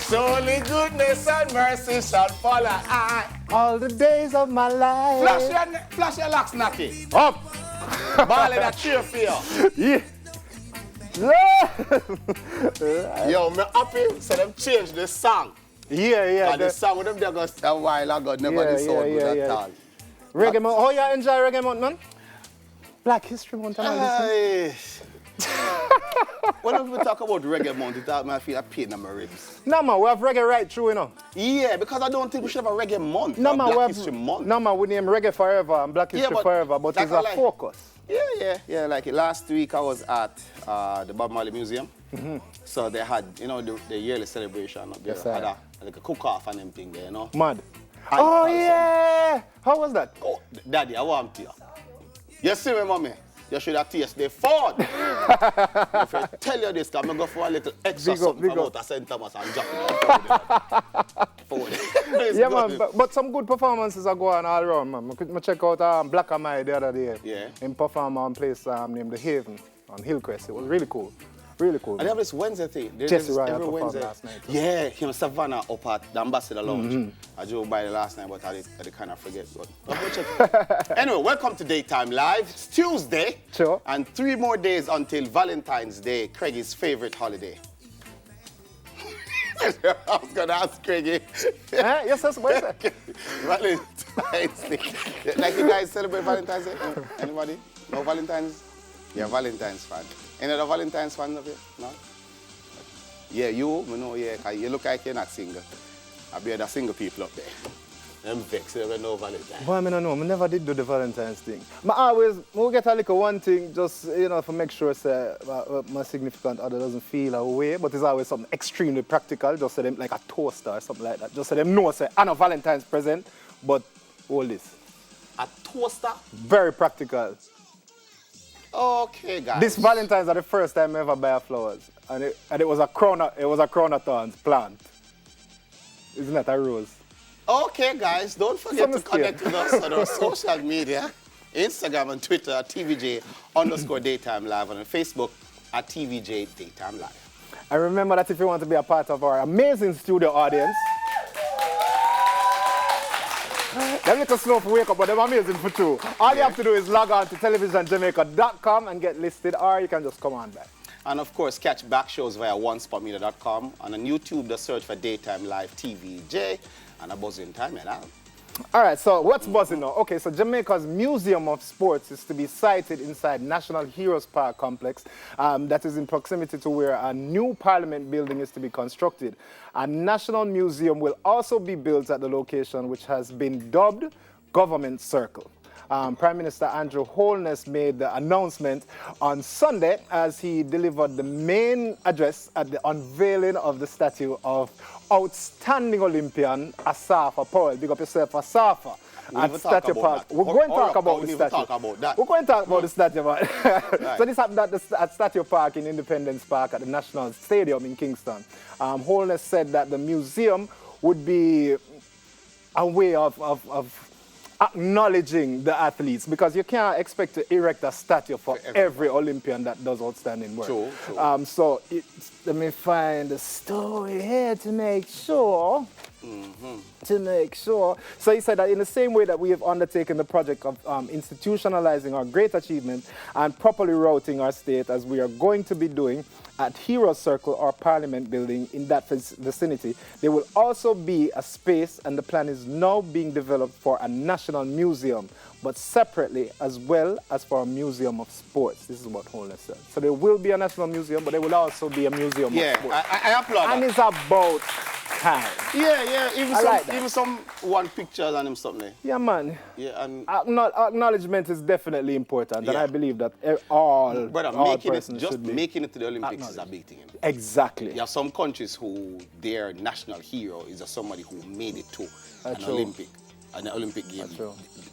Surely goodness and mercy shall follow I. All the days of my life. Flash your locks, Naki. Up. Marley, that cheer for you. Yeah. Yo, me happy so them change the song. Yeah. And the song with them there goes a while ago, never the sound good at all. Reggae Month. Oh, you enjoy Reggae Month, man? Black History Month and all this. Whenever we talk about Reggae Month, it I feel a pain in my ribs. No, man, we have reggae right through, you know. Yeah, because I don't think we should have a Reggae Month. No, man, Black History Month. No, man, we name Reggae Forever and Black History Forever, but it's a focus. Yeah. Like last week I was at the Marley Museum. So they had, you know, the yearly celebration up there. Yes, had like a cook-off and everything there, you know. Mad. Oh, yeah. How was that? Oh, Daddy, I want to. You see me, mommy? You should have tasted the food. If I tell you this, I'm going to go for a little extra something from out of St. Thomas and drop it on food. Yeah, man, but some good performances are going all around, man. I check out Black and the other day. Yeah. In perform on a place named The Haven on Hillcrest. It was really cool. Really cool. And they have this Wednesday thing. Jesse Ryan every performed Wednesday. last night. Yeah, him Savannah up at the Ambassador Lounge. I drove by the last night, but I kind of forget. But I'll go check it. Anyway, welcome to Daytime Live. It's Tuesday. Sure. And 3 more days until Valentine's Day, Craigie's favorite holiday. I was going to ask Craigie. Yes, that's what I said. Valentine's Day. Like you guys celebrate Valentine's Day? Anybody? No Valentine's? Yeah, Valentine's fan. Any other Valentine's fans of it? No? Yeah, you know, yeah, cause you look like you're not single. I be the single people up there. Them vex, they don't know Valentine's. Boy, I don't know. I never did do the Valentine's thing. We get a little one thing just, you know, to make sure my significant other doesn't feel away, but it's always something extremely practical, just so them, like a toaster or something like that. Just so them know, say, I know Valentine's present, but all this. A toaster? Very practical. Okay, guys. This Valentine's are the first time I ever buy flowers, and it was a crown of thorns plant. Isn't that a rose? Okay, guys, don't forget to connect with us on our social media, Instagram and Twitter at TVJ_Daytime Live, and on Facebook at TVJ Daytime Live. And remember that if you want to be a part of our amazing studio audience, them little slow for wake up, but they're amazing for true. All you have to do is log on to televisionjamaica.com and get listed, or you can just come on back. And of course, catch back shows via onespotmedia.com, and on YouTube, just search for Daytime Live TVJ, and a buzzing time, you know. All right, so what's buzzing now? Okay, so Jamaica's Museum of Sports is to be sited inside National Heroes Park Complex that is in proximity to where a new Parliament building is to be constructed. A National Museum will also be built at the location, which has been dubbed Government Circle. Prime Minister Andrew Holness made the announcement on Sunday as he delivered the main address at the unveiling of the statue of outstanding Olympian Asafa Powell. Big up yourself, Asafa. At Statue Park. We're going to talk about the statue. We're going to talk about the statue. So this happened at Statue Park in Independence Park at the National Stadium in Kingston. Holness said that the museum would be a way of acknowledging the athletes, because you can't expect to erect a statue for every Olympian that does outstanding work. True. So let me find the story here to make sure. So he said that in the same way that we have undertaken the project of institutionalizing our great achievement and properly routing our state, as we are going to be doing at Heroes Circle or Parliament building in that vicinity, there will also be a space, and the plan is now being developed for a national museum, but separately as well as for a museum of sports. This is what Holness said. So there will be a national museum, but there will also be a museum of sports. I applaud and that. It's about time. Yeah. Even some one pictures and him something. Yeah, man. Yeah, and acknowledgement is definitely important, and I believe that all persons should be. Making it to the Olympics is a big thing. Exactly. You have some countries who their national hero is somebody who made it to an Olympic game.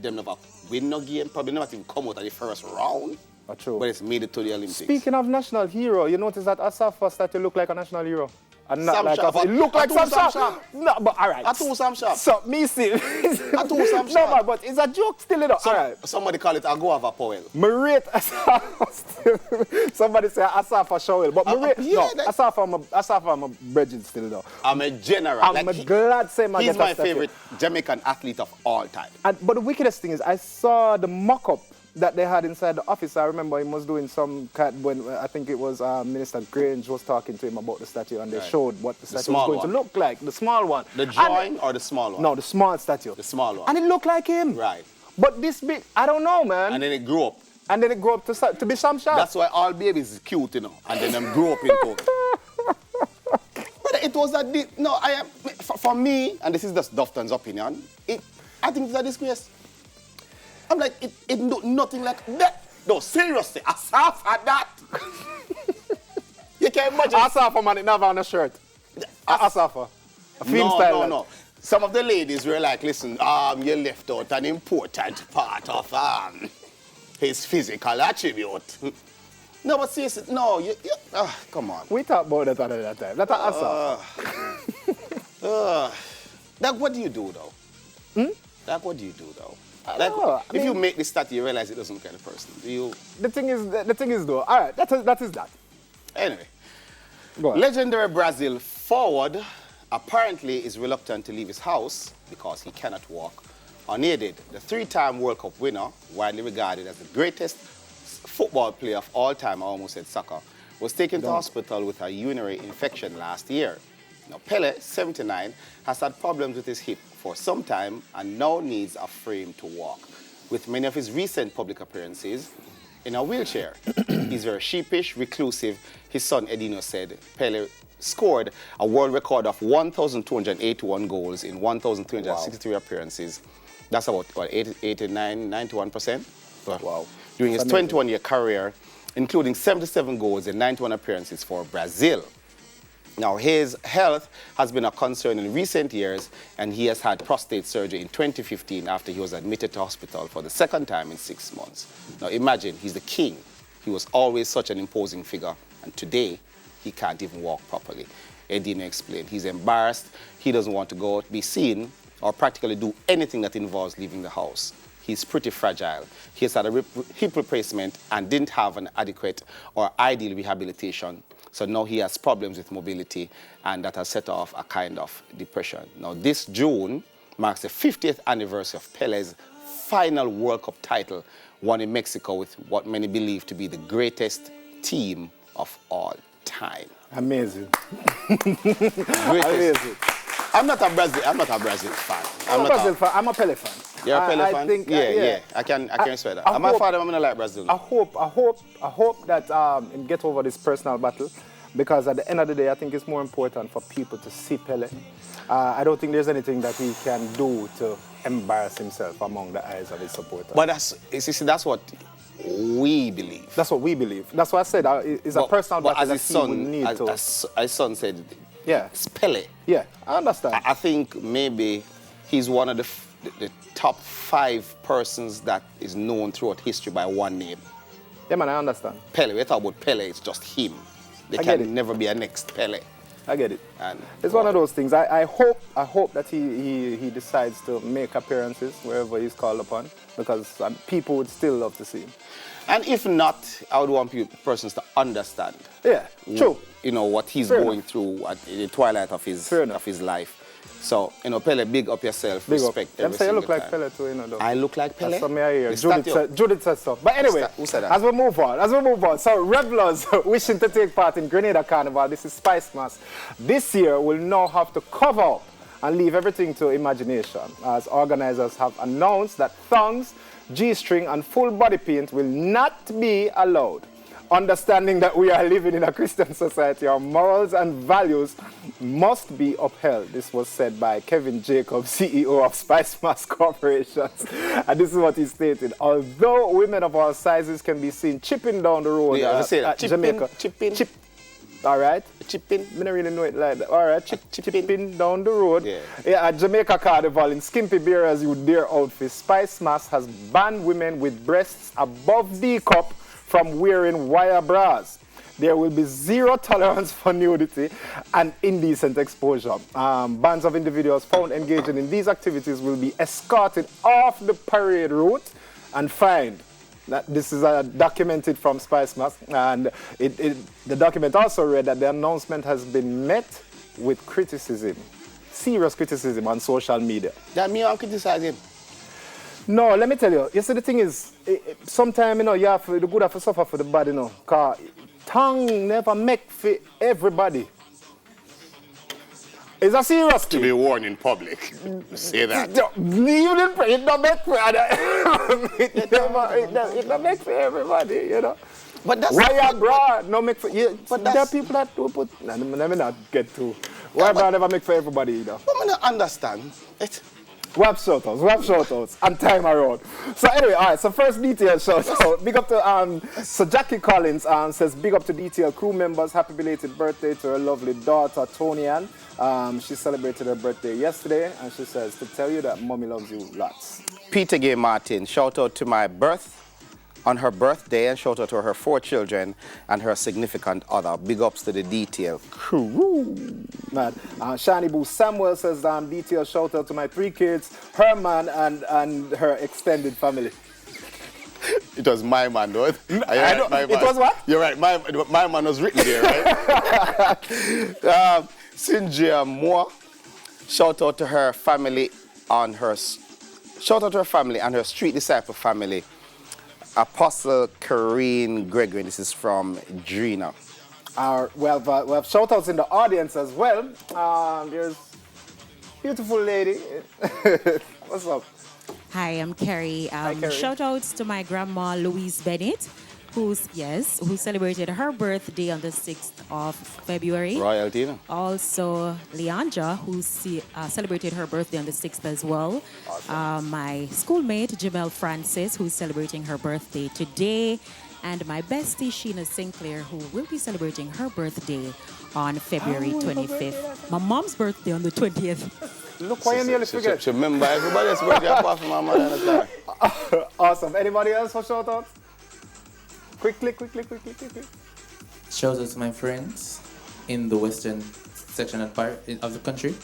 Them never win no game, probably never even come out of the first round. True. but it's made it to the Olympics. Speaking of national hero, you notice that Asafa that you look like a national hero. And not Sam like Sharp. us. It look like I Sam told Sam Sharp. No, but all right. I told Sam Sharp. So, me see. I told Sam No, Sharp. man, but it's a joke still, you know. All right. Somebody call it a guava powell. Me rate Asafa still. Somebody say Asafa Showell. But me rate, yeah, no, Asafa I'm a bridging still, though. I'm a general. I'm glad to say my he's my favorite Jamaican athlete of all time. But the wickedest thing is, I saw the mock-up that they had inside the office. I remember he was doing some when I think it was Minister Grange was talking to him about the statue, and they showed what the statue was going to look like, the small one. The drawing or the small one? No, the small statue. The small one. And it looked like him. Right. But this big, I don't know, man. And then it grew up. And then it grew up to be Sam Sharp. That's why all babies is cute, you know, and then them grow up into it. But it was for me, and this is just Dufton's opinion, I think it's a disgrace. I'm like, it nothing like that. No, seriously, Asaf had that. You can't imagine. Asafa, man, it never on a shirt. Asafa. A film style. No. Some of the ladies were like, listen, you left out an important part of his physical attribute. No, but seriously, no, come on. We talked about that another time. That's Asafa. Like, what do you do, though? Like, what do you do, though? Like, if you make this statue, you realize it doesn't look like the person. The thing is, though. All right, that is that. Anyway, go on. Legendary Brazil forward apparently is reluctant to leave his house because he cannot walk unaided. The three-time World Cup winner, widely regarded as the greatest football player of all time, I almost said soccer, was taken to hospital with a urinary infection last year. Now, Pele, 79, has had problems with his hip for some time and now needs a frame to walk. With many of his recent public appearances in a wheelchair. He's very sheepish, reclusive. His son Edino said Pele scored a world record of 1,281 goals in 1,363 appearances. That's about, 89, 91%? Wow. During his 21-year career, including 77 goals and 91 appearances for Brazil. Now, his health has been a concern in recent years, and he has had prostate surgery in 2015 after he was admitted to hospital for the second time in 6 months. Now, imagine, he's the king. He was always such an imposing figure, and today, he can't even walk properly. Edina explained, he's embarrassed, he doesn't want to go out, be seen, or practically do anything that involves leaving the house. He's pretty fragile. He has had a hip replacement and didn't have an adequate or ideal rehabilitation. So now he has problems with mobility, and that has set off a kind of depression. Now, this June marks the 50th anniversary of Pele's final World Cup title, won in Mexico with what many believe to be the greatest team of all time. Amazing. Amazing. I'm not a Brazil fan. I'm a Pele fan. You're a Pele fan? I think, yeah. I can respect that. My father, I'm not like Brazil. I hope that him get over this personal battle, because at the end of the day, I think it's more important for people to see Pele. I don't think there's anything that he can do to embarrass himself among the eyes of his supporters. But that's what we believe. That's what we believe. That's what I said. It's a personal battle that he will need to. As his son said, yeah, it's Pele. Yeah, I understand. I think maybe he's one of the top 5 persons that is known throughout history by one name. Yeah, man, I understand. Pele. We talk about Pele, it's just him. There can never be a next Pele. I get it. And it's one of those things. I hope that he decides to make appearances wherever he's called upon, because people would still love to see him. And if not, I would want persons to understand. Yeah, true. You know, what he's going through at the twilight of his life. So, Pele, big up yourself, respect every single you look like time. Pele too, though. I look like Pele? That's something I hear. Judith said so. But anyway, who said that? as we move on. So, revelers wishing to take part in Grenada Carnival, this is Spice Mass, this year will now have to cover up and leave everything to imagination, as organizers have announced that thongs, G-string and full body paint will not be allowed. Understanding that we are living in a Christian society, our morals and values must be upheld. This was said by Kevin Jacobs, CEO of Spice Mass Corporations. And this is what he stated. Although women of all sizes can be seen chipping down the road at Jamaica. All right? Chipping? I don't really know it like that. All right, chipping down the road. Yeah, at Jamaica Carnival in skimpy bearers with their outfits, Spice Mass has banned women with breasts above D cup from wearing wire bras. There will be zero tolerance for nudity and indecent exposure. Bands of individuals found engaging in these activities will be escorted off the parade route and fined. This is documented from Spice Mask, and the document also read that the announcement has been met with criticism, serious criticism on social media. That me and criticize him. No, let me tell you. You see, the thing is, sometimes, you know, you have to, the good have to suffer for the bad, you know, because tongue never make for everybody. It's a serious thing. To be warned in public. Say that. You didn't pray, it don't make for it don't make for everybody, you know. But that's wire bra no make for you. But there are people that do put. Let me not get to. Wire bra never make for everybody either. But I don't understand it. Web shoutouts, and time around. So anyway, all right, so first detail shoutout. Big up to, so Jackie Collins says, big up to detail crew members, happy belated birthday to her lovely daughter, Tony Ann. She celebrated her birthday yesterday, and she says, to tell you that mommy loves you lots. Peter Gay Martin, shout out to my on her birthday, and shout out to her 4 children and her significant other. Big ups to the detail crew. Man, Shani Boo Samuel says, detail shout out to my 3 kids, her man, and her extended family. It was my man, though. It was what? You're right. My man was written there, right? Cynthia Moore, shout out to her family and her Street Disciple family. Apostle Karine Gregory. This is from Drina. We have shout-outs in the audience as well. There's beautiful lady. What's up? Hi, I'm Carrie. Hi, Carrie. Shout-outs to my grandma, Louise Bennett, who celebrated her birthday on the 6th of February. Royalty, no? Also, Leandra, who celebrated her birthday on the 6th as well. Awesome. My schoolmate, Jamel Francis, who's celebrating her birthday today. And my bestie, Sheena Sinclair, who will be celebrating her birthday on February 25th. My mom's birthday on the 20th. Look, why you nearly forget? She remember everybody else's birthday apart from my mother. Awesome. Anybody else for shout-outs? Quickly. Shout out to my friends in the western section of the country.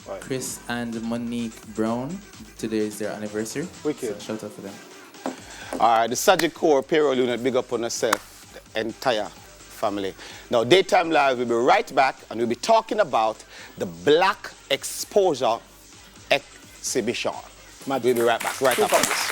Right. Chris and Monique Brown. Today is their anniversary. Wicked. So shout out for them. All right, the Sajid Core payroll unit, big up on yourself, the entire family. Now, Daytime Live will be right back, and we'll be talking about the Black Exposure Exhibition. We'll be right back, right after this.